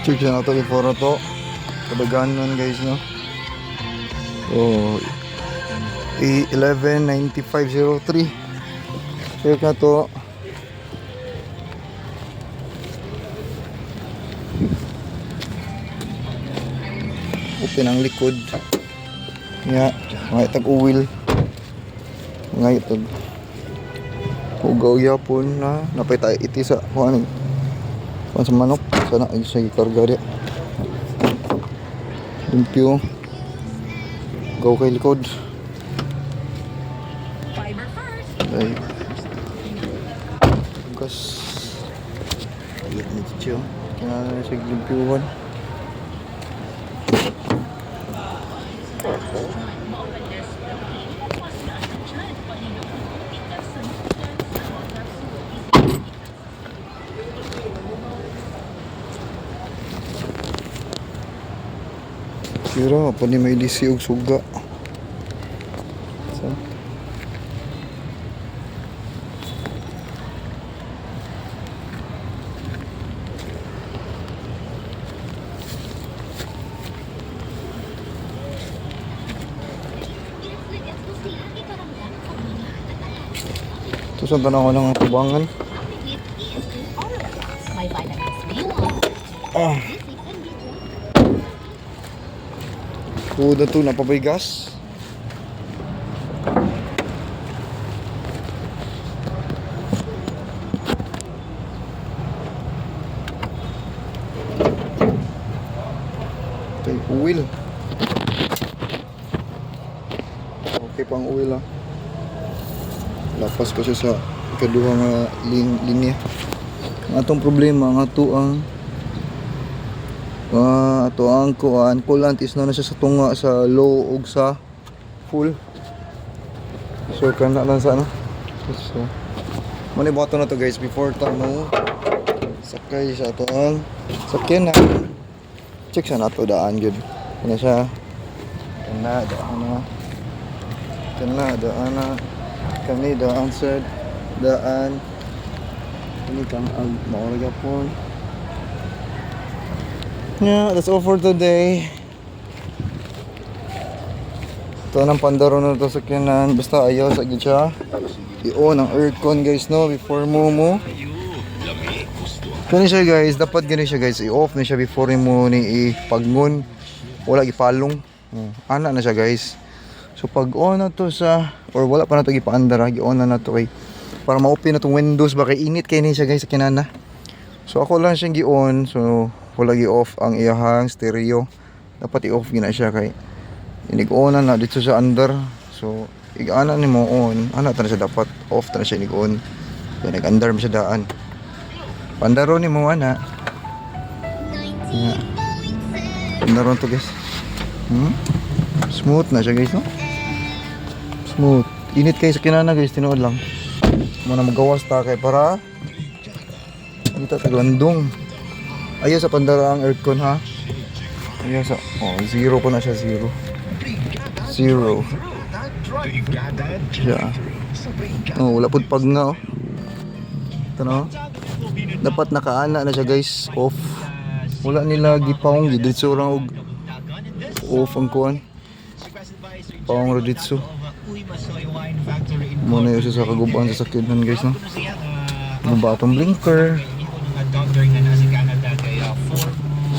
Check siya na ito before na to. Kadaganan guys no. So 119503. Check na to. Open ang likod. Nga, mga itag uwil. Mga itag ugaw yapon na napay tayo iti sa kung sa manok. Sana ay sa ikarga rin. Limpyo. Ugaw kay likod. Ay. Bukas. Ayat na dito. Kaya sa limpyuhan. Kira apa ni may lisi og suga. So. Tusan tanong ko ng tubangan. Ah. Udah tuh napabay gas. Okay, oil. Okay pang oil ah. Lapas ko siya sa ikaduha nga linya. Ang atong problema nga to ang ato ang kuan coolant is na siya sa tunga sa low ug sa full. So kana lang sa ano. So mani bato na to guys before ta mo sakay sa ato ang sakyan na. Check sa nato daan gyud. Kana siya. Kana daan na. Kana daan na. Kani daan sa daan. Ini kang maorga po. Yeah, that's all for today. Ito ng pandaro na ito sa kinan. Basta ayaw sa gitsa. I-on ang aircon guys no before mo. Gani siya guys. Dapat gani siya guys. I-off na siya before mo ni ipagmun. Wala ipalong. Ana na siya guys. So pag on na to sa or wala pa na to ipaandar. I-on na to kay para ma-open na tong windows. Baka init kay ni siya guys sa kinana. So ako lang siyang gi-on. So wala gi-off ang iyahang stereo. Dapat i-off gina siya kay inig-on na dito sa under. So ig-ana ni mo on. Ana ta na siya dapat off ta na siya inig-on. Kaya nag-under mo siya daan. Pandaro ni mo ana. Pandaro to guys. Smooth na siya guys no. Smooth. Init kay sa kinana guys tinuod lang. Muna magawas ta kay para dito taglandong. Ayaw sa pandara ang aircon ha. Ayaw sa zero po na siya. Zero. Yeah. Wala po pag na ito no. Dapat nakaana na siya guys. Off. Wala nila gipawong gidritso orang og off ang kuan. Pawong raditso. Muna yun siya sa kagubaan sa sakyanan guys no. Bumba atong blinker.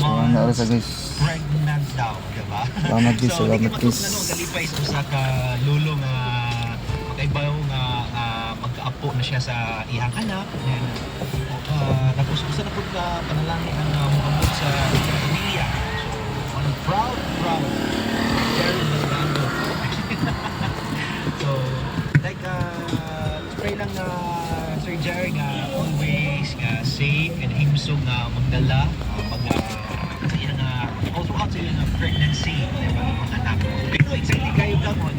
Ano sa guys. Salamat guys, salamat guys. Kalipay sa ka lulo nga magkaibaw nga magkaapo na siya sa iyang anak. Tapos usa na pud ka panalangin ang moabot sa pamilya. So, I'm proud Jerry Fernando. So, like pray lang nga Sir Jerry nga always nga safe and himsong nga magdala sa iyang throughout sa iyang pregnancy, diba, mga anak. Pero excited kayo ka mo,